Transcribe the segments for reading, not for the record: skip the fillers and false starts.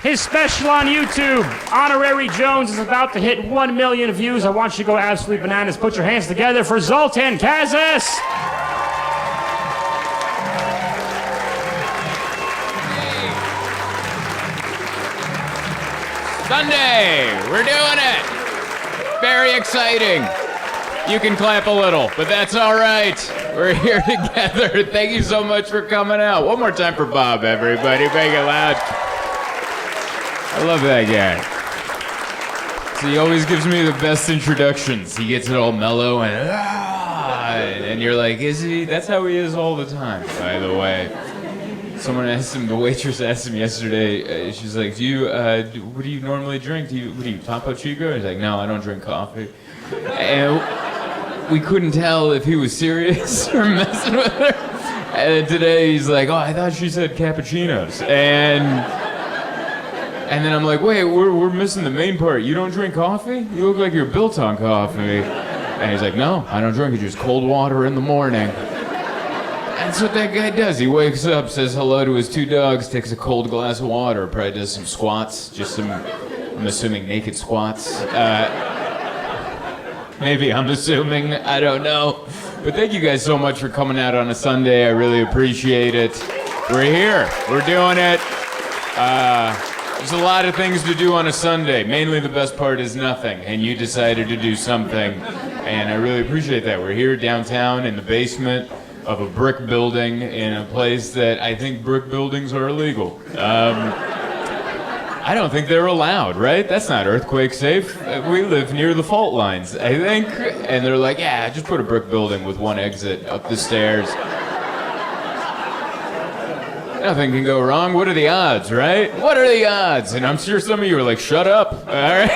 His special on YouTube, Honorary Jones, is about to hit 1 million views. I want you to go absolutely bananas. Put your hands together for Zoltan Kaszas. Sunday, we're doing it. Very exciting. You can clap a little, but that's all right. We're here together. Thank you so much for coming out. One more time for Bob, everybody. Make it loud. I love that guy. So he always gives me the best introductions. He gets it all mellow and you're like, is he? That's how he is all the time, by the way. Someone asked him, the waitress asked him yesterday, she's like, what do you normally drink? What do you, Topo Chico? He's like, no, I don't drink coffee. And we couldn't tell if he was serious or messing with her. And today he's like, oh, I thought she said cappuccinos. And then I'm like, wait, we're missing the main part. You don't drink coffee? You look like you're built on coffee. And he's like, no, I don't drink it, just cold water in the morning. That's what that guy does. He wakes up, says hello to his 2 dogs, takes a cold glass of water, probably does some squats, just some, I'm assuming, naked squats. Maybe I'm assuming, I don't know. But thank you guys so much for coming out on a Sunday. I really appreciate it. We're here. We're doing it. There's a lot of things to do on a Sunday. Mainly the best part is nothing, and you decided to do something. And I really appreciate that. We're here downtown in the basement of a brick building in a place that I think brick buildings are illegal. I don't think they're allowed, right? That's not earthquake safe. We live near the fault lines, I think. And they're like, yeah, just put a brick building with 1 exit up the stairs. Nothing can go wrong. What are the odds, right? What are the odds? And I'm sure some of you are like, shut up, all right?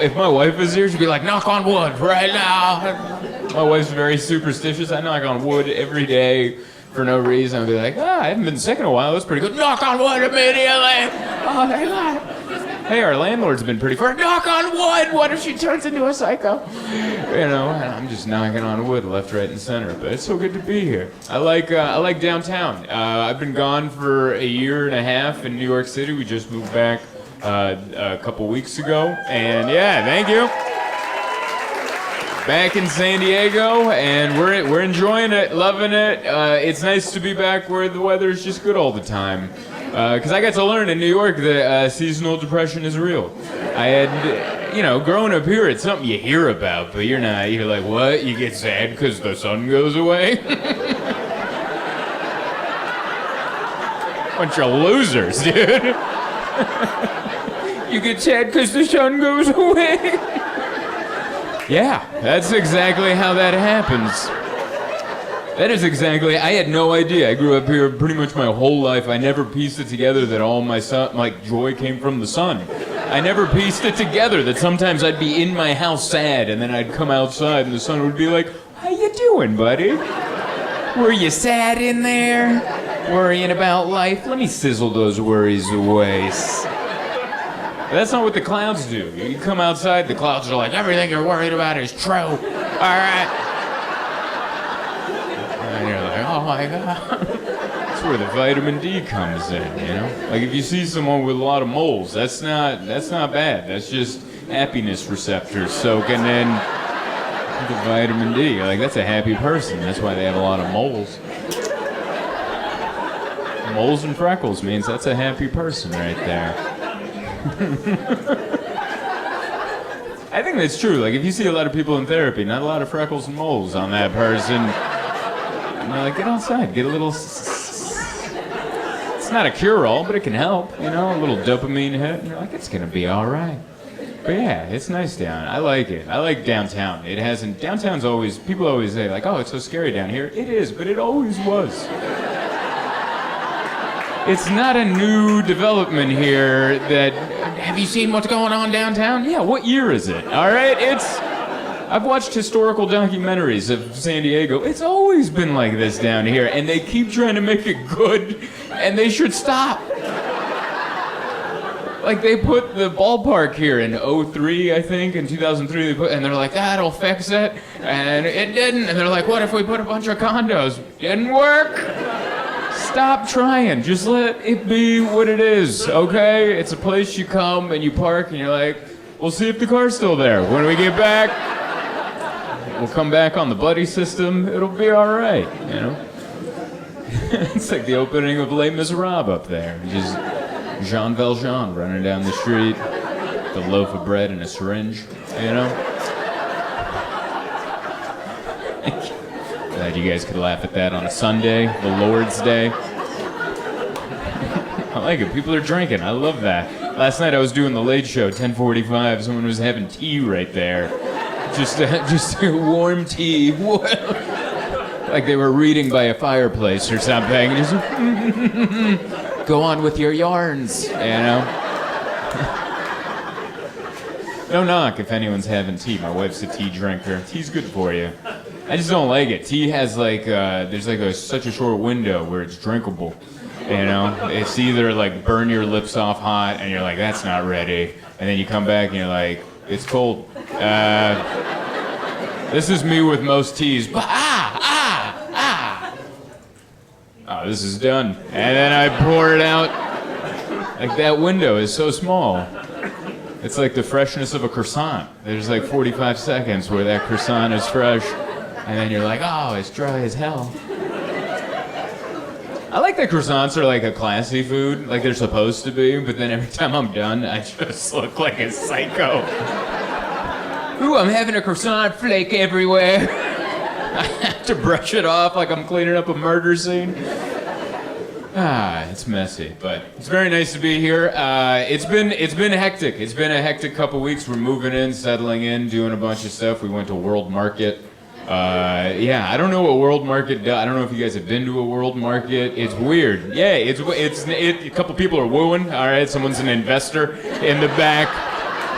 If my wife was here, she'd be like, knock on wood right now. My wife's very superstitious. I knock on wood every day for no reason. I'd be like, I haven't been sick in a while. That's pretty good. Knock on wood immediately. Oh, my God. Hey, our landlord's been pretty far. Knock on wood. What if she turns into a psycho? You know, and I'm just knocking on wood left, right, and center. But it's so good to be here. I like downtown. I've been gone for a year and a half in New York City. We just moved back a couple weeks ago. And yeah, thank you. Back in San Diego, and we're enjoying it, loving it. It's nice to be back where the weather's just good all the time. Because I got to learn in New York that seasonal depression is real. I had, growing up here, it's something you hear about, but you're like, what? You get sad because the sun goes away? Bunch of losers, dude. You get sad because the sun goes away? Yeah, that's exactly how that happens. That is exactly, I had no idea. I grew up here pretty much my whole life. I never pieced it together that all my joy came from the sun. I never pieced it together that sometimes I'd be in my house sad and then I'd come outside and the sun would be like, how you doing, buddy? Were you sad in there? Worrying about life? Let me sizzle those worries away. That's not what the clouds do. You come outside, the clouds are like, everything you're worried about is true. All right. And you're like, oh my God. That's where the vitamin D comes in, you know? Like if you see someone with a lot of moles, that's not bad. That's just happiness receptors soaking in the vitamin D. You're like, that's a happy person. That's why they have a lot of moles. Moles and freckles means that's a happy person right there. I think that's true. Like, if you see a lot of people in therapy, not a lot of freckles and moles on that person. And they're like, get outside, get a little... It's not a cure-all, but it can help, a little dopamine hit. And you're like, it's going to be all right. But yeah, it's nice down. I like it. I like downtown. Downtown's always... People always say, like, oh, it's so scary down here. It is, but it always was. It's not a new development here that, have you seen what's going on downtown? Yeah, what year is it? All right, I've watched historical documentaries of San Diego. It's always been like this down here, and they keep trying to make it good, and they should stop. Like, they put the ballpark here in 2003, I think, in 2003, and they're like, that'll fix it, and it didn't, and they're like, what if we put a bunch of condos? Didn't work. Stop trying. Just let it be what it is, okay? It's a place you come and you park and you're like, we'll see if the car's still there. When we get back, we'll come back on the buddy system. It'll be all right, you know? It's like the opening of Les Miserables up there. Just Jean Valjean running down the street, the loaf of bread and a syringe, you know? Glad you guys could laugh at that on a Sunday, the Lord's Day. I like it. People are drinking. I love that. Last night I was doing the Late Show, 10:45. Someone was having tea right there. Just warm tea. Like they were reading by a fireplace or something. Just go on with your yarns, you know? No knock if anyone's having tea. My wife's a tea drinker. Tea's good for you. I just don't like it. Tea has like, there's like such a short window where it's drinkable. You know? It's either like burn your lips off hot and you're like, that's not ready. And then you come back and you're like, it's cold. This is me with most teas. Oh, this is done. And then I pour it out. Like that window is so small. It's like the freshness of a croissant. There's like 45 seconds where that croissant is fresh. And then you're like, oh, it's dry as hell. I like that croissants are like a classy food, like they're supposed to be, but then every time I'm done, I just look like a psycho. Ooh, I'm having a croissant flake everywhere. I have to brush it off like I'm cleaning up a murder scene. It's messy, but it's very nice to be here. It's been hectic. It's been a hectic couple weeks. We're moving in, settling in, doing a bunch of stuff. We went to World Market. I don't know what World Market does. I don't know if you guys have been to a World Market. It's weird. Yeah, a couple people are wooing. All right, someone's an investor in the back.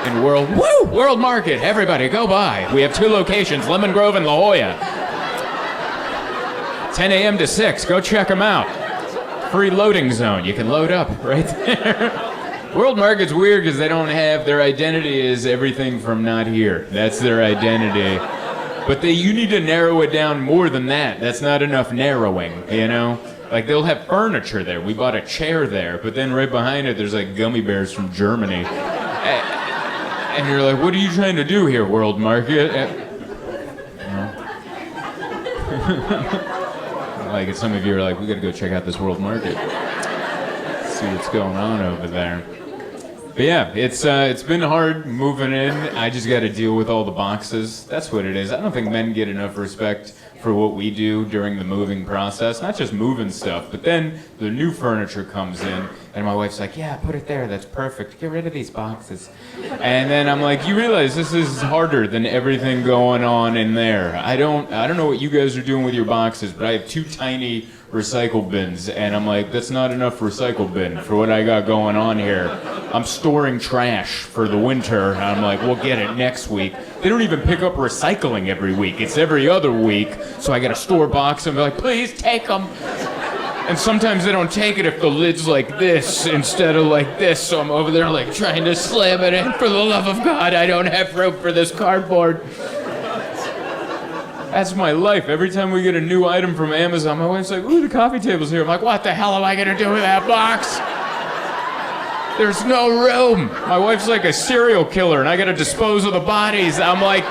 In World Market. Everybody, go by. We have 2 locations, Lemon Grove and La Jolla. 10 a.m. to 6. Go check them out. Free loading zone. You can load up right there. World Market's weird because they don't have, their identity is everything from not here. That's their identity. But you need to narrow it down more than that. That's not enough narrowing, you know? Like, they'll have furniture there. We bought a chair there, but then right behind it, there's like gummy bears from Germany. And you're like, what are you trying to do here, World Market? Like, some of you are like, we gotta go check out this World Market. See what's going on over there. But yeah, it's been hard moving in. I just got to deal with all the boxes. That's what it is. I don't think men get enough respect for what we do during the moving process. Not just moving stuff, but then the new furniture comes in, and my wife's like, yeah, put it there. That's perfect. Get rid of these boxes. And then I'm like, you realize this is harder than everything going on in there. I don't know what you guys are doing with your boxes, but I have 2 tiny recycle bins, and I'm like, that's not enough recycle bin for what I got going on here. I'm storing trash for the winter, and I'm like, we'll get it next week. They don't even pick up recycling every week. It's every other week, so I gotta store boxes and be like, please take them. And sometimes they don't take it if the lid's like this instead of like this, so I'm over there like trying to slam it in. For the love of God, I don't have room for this cardboard. That's my life. Every time we get a new item from Amazon, my wife's like, ooh, the coffee table's here. I'm like, what the hell am I gonna do with that box? There's no room. My wife's like a serial killer, and I gotta dispose of the bodies. I'm like,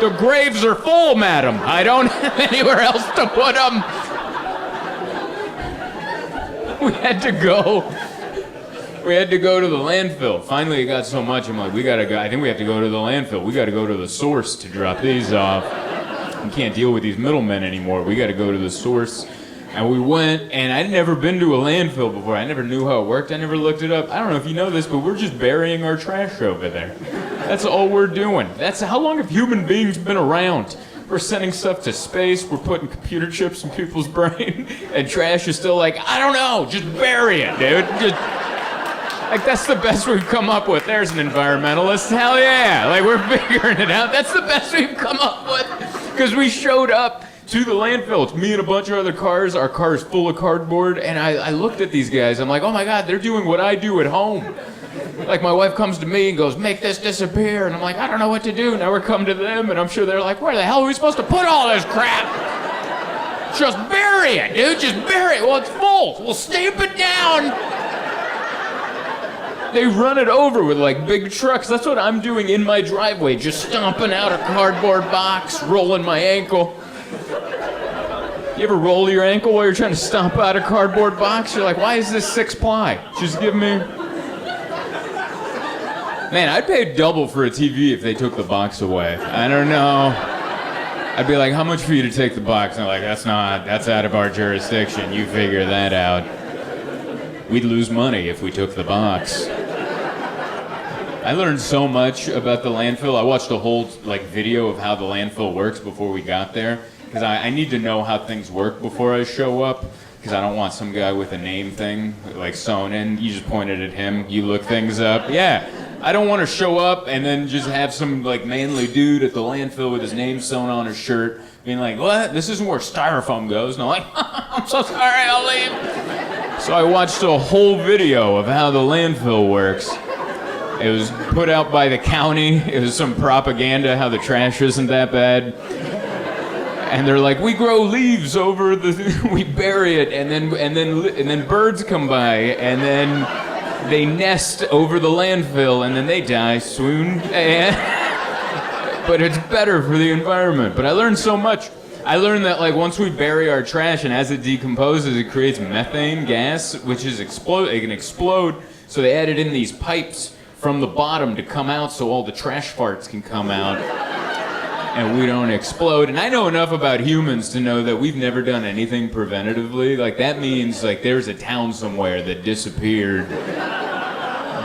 the graves are full, madam. I don't have anywhere else to put them. We had to go to the landfill. Finally, it got so much, I'm like, we gotta go. I think we have to go to the landfill. We gotta go to the source to drop these off. We can't deal with these middlemen anymore. We gotta go to the source. And we went, and I'd never been to a landfill before. I never knew how it worked. I never looked it up. I don't know if you know this, but we're just burying our trash over there. That's all we're doing. That's how long have human beings been around? We're sending stuff to space. We're putting computer chips in people's brain, and trash is still like, I don't know, just bury it, dude. Just, like, that's the best we've come up with. There's an environmentalist. Hell yeah. Like, we're figuring it out. That's the best we've come up with. Because we showed up to the landfill. It's me and a bunch of other cars. Our car is full of cardboard. And I looked at these guys. I'm like, oh my God, they're doing what I do at home. Like, my wife comes to me and goes, make this disappear. And I'm like, I don't know what to do. Now we're coming to them, and I'm sure they're like, where the hell are we supposed to put all this crap? Just bury it, dude. Just bury it. Well, it's full. We'll stamp it down. They run it over with like big trucks. That's what I'm doing in my driveway, just stomping out a cardboard box, rolling my ankle. You ever roll your ankle while you're trying to stomp out a cardboard box? You're like, why is this 6-ply? Just give me... Man, I'd pay double for a TV if they took the box away. I don't know. I'd be like, how much for you to take the box? And they're like, that's out of our jurisdiction. You figure that out. We'd lose money if we took the box. I learned so much about the landfill. I watched a whole video of how the landfill works before we got there, because I need to know how things work before I show up, because I don't want some guy with a name thing like sewn in. You just pointed at him, you look things up. Yeah, I don't want to show up and then just have some like manly dude at the landfill with his name sewn on his shirt being like, what? This isn't where styrofoam goes. And I'm like, I'm so sorry, I'll leave. So I watched a whole video of how the landfill works. It was put out by the county. It was some propaganda how the trash isn't that bad. And they're like, we grow leaves over we bury it, and then birds come by, and then they nest over the landfill, and then they die soon. But it's better for the environment. But I learned so much. I learned that like once we bury our trash, and as it decomposes, it creates methane gas, which is it can explode. So they added in these pipes from the bottom to come out so all the trash farts can come out and we don't explode. And I know enough about humans to know that we've never done anything preventatively. Like that means like there's a town somewhere that disappeared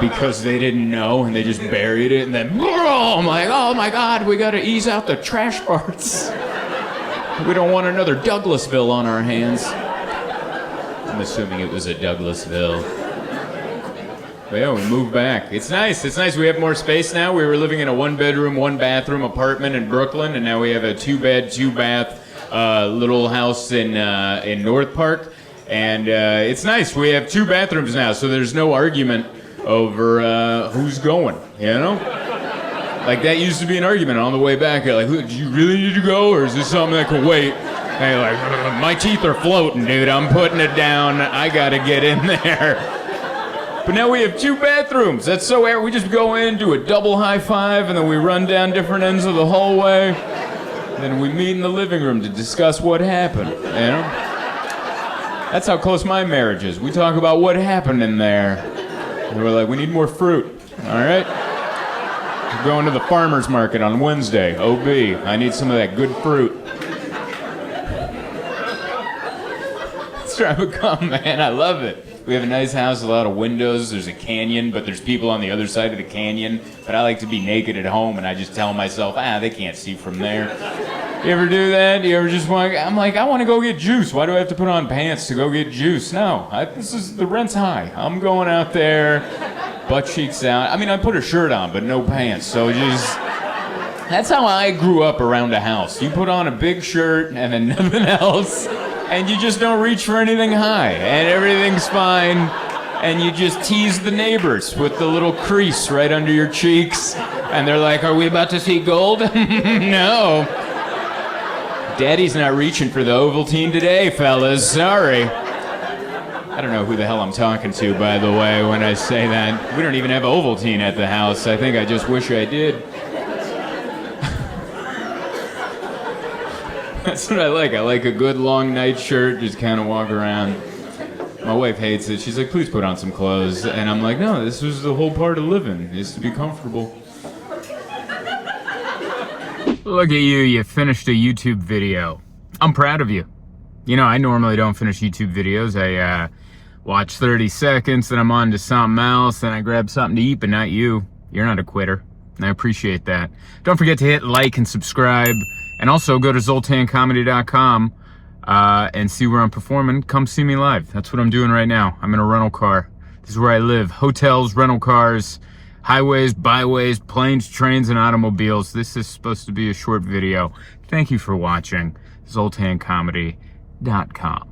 because they didn't know and they just buried it, and then I'm like, oh my God, we gotta ease out the trash farts. We don't want another Douglasville on our hands. I'm assuming it was a Douglasville. But yeah, we moved back. It's nice. It's nice. We have more space now. We were living in a 1-bedroom, 1-bathroom apartment in Brooklyn, and now we have a 2-bed, 2-bath little house in North Park. And it's nice. We have 2 bathrooms now, so there's no argument over who's going, you know? Like that used to be an argument on the way back. Like, do you really need to go, or is this something that can wait? And you're like, my teeth are floating, dude. I'm putting it down. I gotta get in there. But now we have 2 bathrooms. That's so we just go in, do a double high five, and then we run down different ends of the hallway. Then we meet in the living room to discuss what happened, you know? That's how close my marriage is. We talk about what happened in there. And we're like, we need more fruit, all right? We're going to the farmer's market on Wednesday, OB. I need some of that good fruit. Let's drive a come, man. I love it. We have a nice house, a lot of windows. There's a canyon, but there's people on the other side of the canyon. But I like to be naked at home, and I just tell myself, they can't see from there. You ever do that? You ever just want? I'm like, I want to go get juice. Why do I have to put on pants to go get juice? No, the rent's high. I'm going out there, butt cheeks out. I mean, I put a shirt on, but no pants. So that's how I grew up around a house. You put on a big shirt and then nothing else. And you just don't reach for anything high, and everything's fine, and you just tease the neighbors with the little crease right under your cheeks, and they're like, are we about to see gold? No. Daddy's not reaching for the Ovaltine today, fellas, sorry. I don't know who the hell I'm talking to, by the way, when I say that. We don't even have Ovaltine at the house. I think I just wish I did. That's what I like. I like a good long night shirt, just kind of walk around. My wife hates it. She's like, please put on some clothes. And I'm like, no, this was the whole part of living, is to be comfortable. Look at you, you finished a YouTube video. I'm proud of you. You know, I normally don't finish YouTube videos. I watch 30 seconds, then I'm on to something else, then I grab something to eat, but not you. You're not a quitter. And I appreciate that. Don't forget to hit like and subscribe. And also go to zoltancomedy.com and see where I'm performing. Come see me live. That's what I'm doing right now. I'm in a rental car. This is where I live. Hotels, rental cars, highways, byways, planes, trains, and automobiles. This is supposed to be a short video. Thank you for watching. zoltancomedy.com.